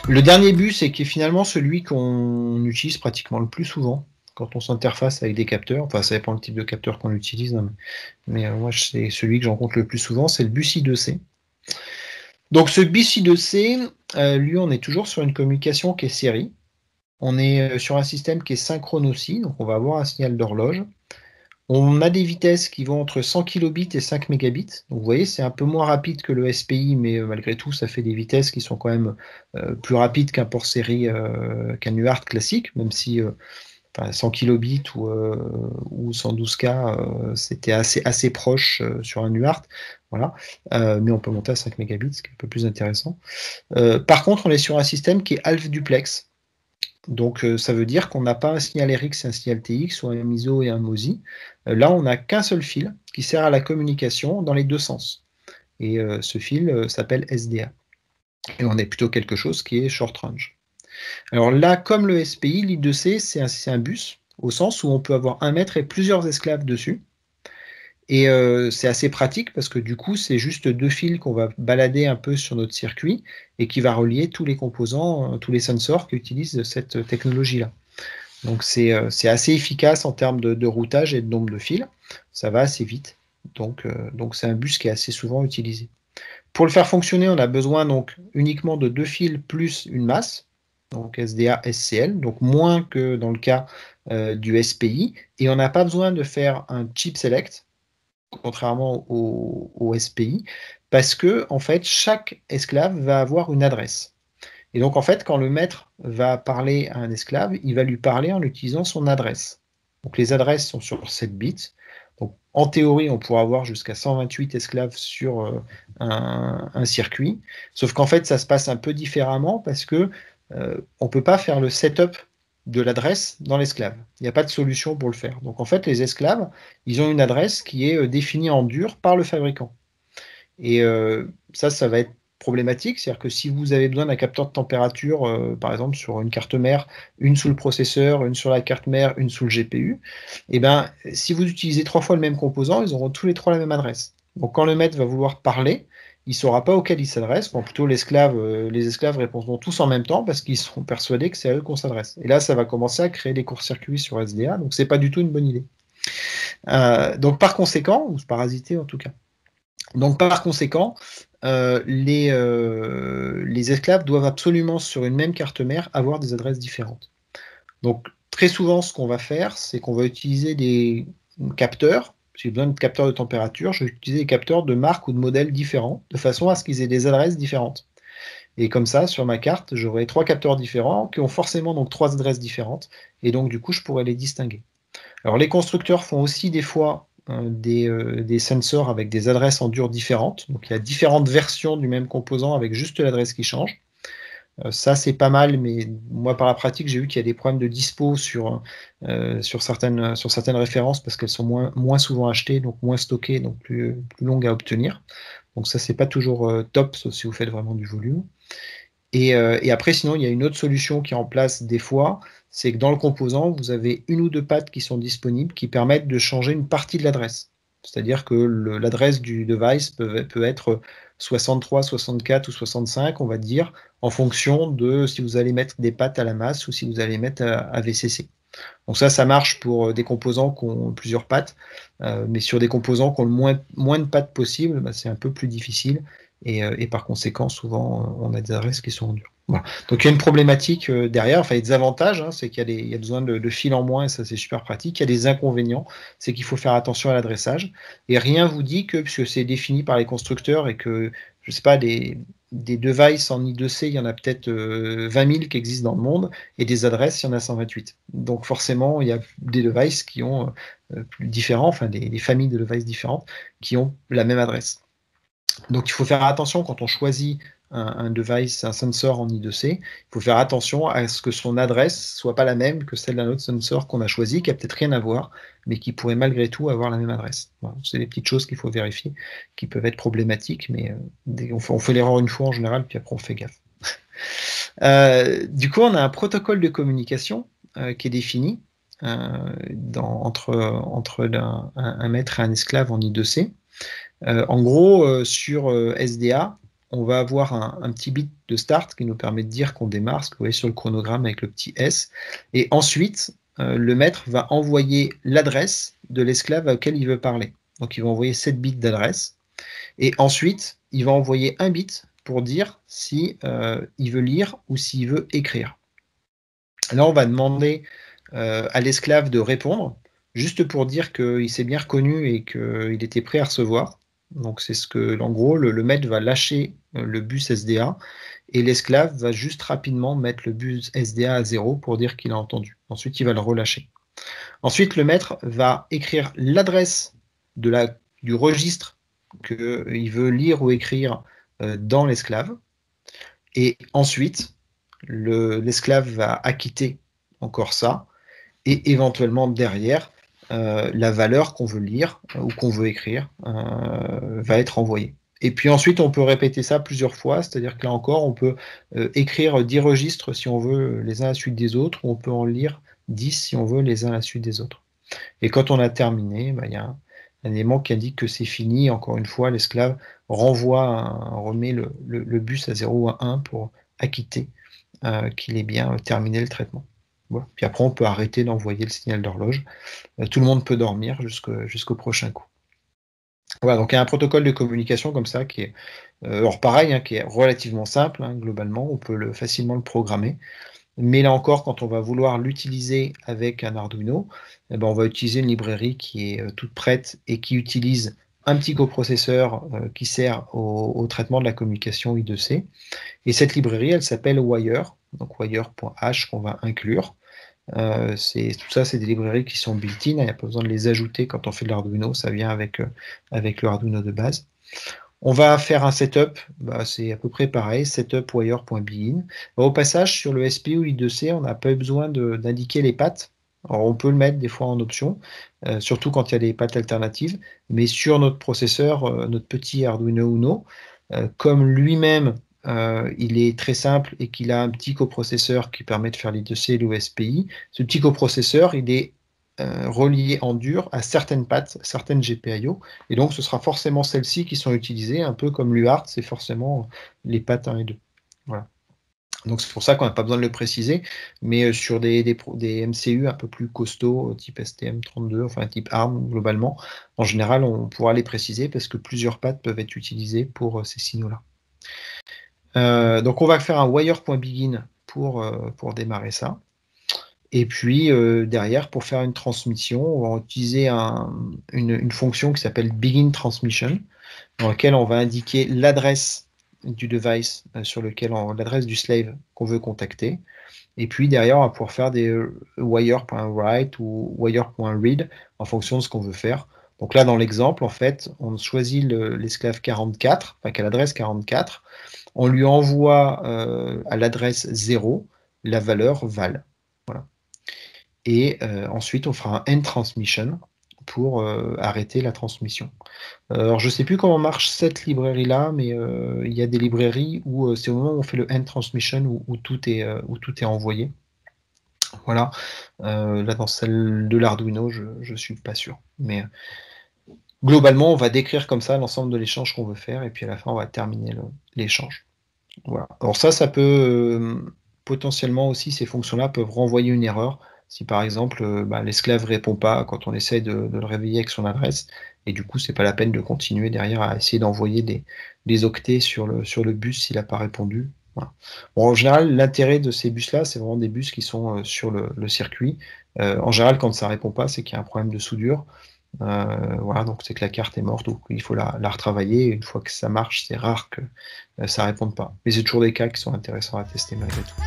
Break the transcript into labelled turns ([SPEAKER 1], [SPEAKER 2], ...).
[SPEAKER 1] Le dernier bus, c'est qui est finalement celui qu'on utilise pratiquement le plus souvent quand on s'interface avec des capteurs. Enfin, ça dépend du type de capteur qu'on utilise, hein, mais moi, c'est celui que j'en compte le plus souvent, c'est le bus I2C. Donc, ce bus I2C, lui, on est toujours sur une communication qui est série. On est sur un système qui est synchrone aussi, donc on va avoir un signal d'horloge. On a des vitesses qui vont entre 100 kilobits et 5 mégabits. Donc vous voyez, c'est un peu moins rapide que le SPI, mais malgré tout, ça fait des vitesses qui sont quand même plus rapides qu'un port série, qu'un UART classique, même si 100 kilobits ou 112K, c'était assez proche sur un UART. Voilà. Mais on peut monter à 5 mégabits, ce qui est un peu plus intéressant. Par contre, on est sur un système qui est half duplex. Donc, ça veut dire qu'on n'a pas un signal RX et un signal TX, ou un MISO et un MOSI. Là, on n'a qu'un seul fil qui sert à la communication dans les deux sens. Et ce fil s'appelle SDA. Et on est plutôt quelque chose qui est short range. Alors là, comme le SPI, l'I2C, c'est un bus, au sens où on peut avoir un mètre et plusieurs esclaves dessus. Et c'est assez pratique parce que du coup, c'est juste deux fils qu'on va balader un peu sur notre circuit et qui va relier tous les composants, tous les sensors qui utilisent cette technologie-là. Donc c'est assez efficace en termes de routage et de nombre de fils. Ça va assez vite. Donc c'est un bus qui est assez souvent utilisé. Pour le faire fonctionner, on a besoin donc uniquement de deux fils plus une masse, donc SDA, SCL, donc moins que dans le cas du SPI. Et on n'a pas besoin de faire un chip select, contrairement au SPI, parce que en fait, chaque esclave va avoir une adresse. Et donc, en fait, quand le maître va parler à un esclave, il va lui parler en utilisant son adresse. Donc, les adresses sont sur 7 bits. Donc, en théorie, on pourra avoir jusqu'à 128 esclaves sur un circuit. Sauf qu'en fait, ça se passe un peu différemment parce que on ne peut pas faire le setup de l'adresse dans l'esclave. Il n'y a pas de solution pour le faire. Donc, en fait, les esclaves, ils ont une adresse qui est définie en dur par le fabricant. Et ça va être problématique, c'est-à-dire que si vous avez besoin d'un capteur de température, par exemple sur une carte mère, une sous le processeur, une sur la carte mère, une sous le GPU, et ben, si vous utilisez trois fois le même composant, ils auront tous les trois la même adresse. Donc quand le maître va vouloir parler, il ne saura pas auquel il s'adresse, bon, plutôt les esclaves répondront tous en même temps parce qu'ils seront persuadés que c'est à eux qu'on s'adresse. Et là, ça va commencer à créer des courts-circuits sur SDA, donc c'est pas du tout une bonne idée. Donc par conséquent, ou parasité en tout cas. Donc par conséquent, les esclaves doivent absolument, sur une même carte mère, avoir des adresses différentes. Donc très souvent, ce qu'on va faire, c'est qu'on va utiliser des capteurs. Si j'ai besoin de capteurs de température, je vais utiliser des capteurs de marque ou de modèles différents, de façon à ce qu'ils aient des adresses différentes. Et comme ça, sur ma carte, j'aurai trois capteurs différents qui ont forcément donc trois adresses différentes. Et donc du coup, je pourrais les distinguer. Alors les constructeurs font aussi des fois des sensors avec des adresses en dur différentes. Donc il y a différentes versions du même composant avec juste l'adresse qui change. Ça c'est pas mal, mais moi par la pratique j'ai vu qu'il y a des problèmes de dispo sur certaines références parce qu'elles sont moins souvent achetées, donc moins stockées, donc plus longues à obtenir. Donc ça c'est pas toujours top, sauf si vous faites vraiment du volume. Et après, sinon, il y a une autre solution qui est en place des fois, c'est que dans le composant, vous avez une ou deux pattes qui sont disponibles qui permettent de changer une partie de l'adresse. C'est-à-dire que l'adresse du device peut être 63, 64 ou 65, on va dire, en fonction de si vous allez mettre des pattes à la masse ou si vous allez mettre à VCC. Donc ça marche pour des composants qui ont plusieurs pattes, mais sur des composants qui ont le moins de pattes possible, bah, c'est un peu plus difficile. Et par conséquent, souvent, on a des adresses qui sont en dur. Voilà. Donc il y a une problématique derrière, enfin il y a des avantages, hein, c'est qu'il y a besoin de fils en moins, et ça c'est super pratique. Il y a des inconvénients, c'est qu'il faut faire attention à l'adressage. Et rien vous dit que, puisque c'est défini par les constructeurs et que, je sais pas, des devices en I2C, il y en a peut-être 20 000 qui existent dans le monde, et des adresses, il y en a 128. Donc forcément, il y a des devices qui ont plus différents, enfin des familles de devices différentes, qui ont la même adresse. Donc il faut faire attention quand on choisit un device, un sensor en I2C, il faut faire attention à ce que son adresse soit pas la même que celle d'un autre sensor qu'on a choisi, qui a peut-être rien à voir, mais qui pourrait malgré tout avoir la même adresse. Voilà. C'est des petites choses qu'il faut vérifier, qui peuvent être problématiques, mais on fait l'erreur une fois en général, puis après on fait gaffe. Du coup, on a un protocole de communication qui est défini entre un maître et un esclave en I2C. En gros, sur SDA, on va avoir un petit bit de start qui nous permet de dire qu'on démarre, ce que vous voyez sur le chronogramme avec le petit S. Et ensuite, le maître va envoyer l'adresse de l'esclave auquel il veut parler. Donc il va envoyer 7 bits d'adresse. Et ensuite, il va envoyer un bit pour dire si il veut lire ou s'il veut écrire. Là, on va demander à l'esclave de répondre, juste pour dire qu'il s'est bien reconnu et qu'il était prêt à recevoir. Donc c'est ce que, en gros, le maître va lâcher le bus SDA et l'esclave va juste rapidement mettre le bus SDA à 0 pour dire qu'il a entendu. Ensuite, il va le relâcher. Ensuite, le maître va écrire l'adresse du registre qu'il veut lire ou écrire dans l'esclave. Et ensuite, l'esclave va acquitter encore ça. Et éventuellement derrière, la valeur qu'on veut lire ou qu'on veut écrire va être envoyée. Et puis ensuite, on peut répéter ça plusieurs fois, c'est-à-dire que là encore, on peut écrire 10 registres si on veut les uns à la suite des autres, ou on peut en lire 10 si on veut les uns à la suite des autres. Et quand on a terminé, bah, y a un élément qui indique que c'est fini. Encore une fois, l'esclave remet le bus à 0 ou à 1 pour acquitter qu'il ait bien terminé le traitement. Voilà. Puis après, on peut arrêter d'envoyer le signal d'horloge. Tout le monde peut dormir jusqu'au prochain coup. Voilà, donc il y a un protocole de communication comme ça qui est, alors pareil, hein, qui est relativement simple, hein, globalement, on peut facilement le programmer. Mais là encore, quand on va vouloir l'utiliser avec un Arduino, eh ben, on va utiliser une librairie qui est toute prête et qui utilise un petit coprocesseur qui sert au traitement de la communication I2C. Et cette librairie, elle s'appelle Wire, donc wire.h qu'on va inclure. Tout ça, c'est des librairies qui sont built-in, il n'y a pas besoin de les ajouter quand on fait de l'Arduino, ça vient avec le Arduino de base. On va faire un setup, bah, c'est à peu près pareil, setup wire.begin. Au passage, sur le SPU I2C, on n'a pas besoin d'indiquer les pattes. Alors, on peut le mettre des fois en option, surtout quand il y a des pattes alternatives, mais sur notre processeur, notre petit Arduino Uno, comme lui-même il est très simple et qu'il a un petit coprocesseur qui permet de faire l'I2C et l'OSPI, ce petit coprocesseur, il est relié en dur à certaines pattes, certaines GPIO, et donc ce sera forcément celles-ci qui sont utilisées, un peu comme l'UART, c'est forcément les pattes 1 et 2. Voilà. Donc c'est pour ça qu'on n'a pas besoin de le préciser, mais sur des MCU un peu plus costauds, type STM32, enfin type ARM globalement, en général on pourra les préciser parce que plusieurs pattes peuvent être utilisées pour ces signaux-là. Donc on va faire un wire.begin pour démarrer ça. Et puis derrière, pour faire une transmission, on va utiliser une fonction qui s'appelle begin transmission, dans laquelle on va indiquer l'adresse du device l'adresse du slave qu'on veut contacter. Et puis derrière, on va pouvoir faire des wire.write ou wire.read en fonction de ce qu'on veut faire. Donc là, dans l'exemple, en fait, on choisit l'esclave 44, enfin qu'à l'adresse 44, on lui envoie à l'adresse 0 la valeur val. Voilà. Et ensuite, on fera un end transmission pour arrêter la transmission. Alors, je ne sais plus comment marche cette librairie-là, mais il y a des librairies où c'est au moment où on fait le end transmission où tout est envoyé. Voilà. Là, dans celle de l'Arduino, je ne suis pas sûr. Mais globalement, on va décrire comme ça l'ensemble de l'échange qu'on veut faire, et puis à la fin, on va terminer l'échange. Voilà. Alors ça peut potentiellement aussi, ces fonctions-là peuvent renvoyer une erreur. Si par exemple l'esclave ne répond pas quand on essaye de le réveiller avec son adresse, et du coup c'est pas la peine de continuer derrière à essayer d'envoyer des octets sur le bus s'il n'a pas répondu. Voilà. Bon, en général, l'intérêt de ces bus-là, c'est vraiment des bus qui sont sur le circuit. En général, quand ça ne répond pas, c'est qu'il y a un problème de soudure. Voilà, donc c'est que la carte est morte, donc il faut la retravailler. Une fois que ça marche, c'est rare que ça ne réponde pas. Mais c'est toujours des cas qui sont intéressants à tester malgré tout.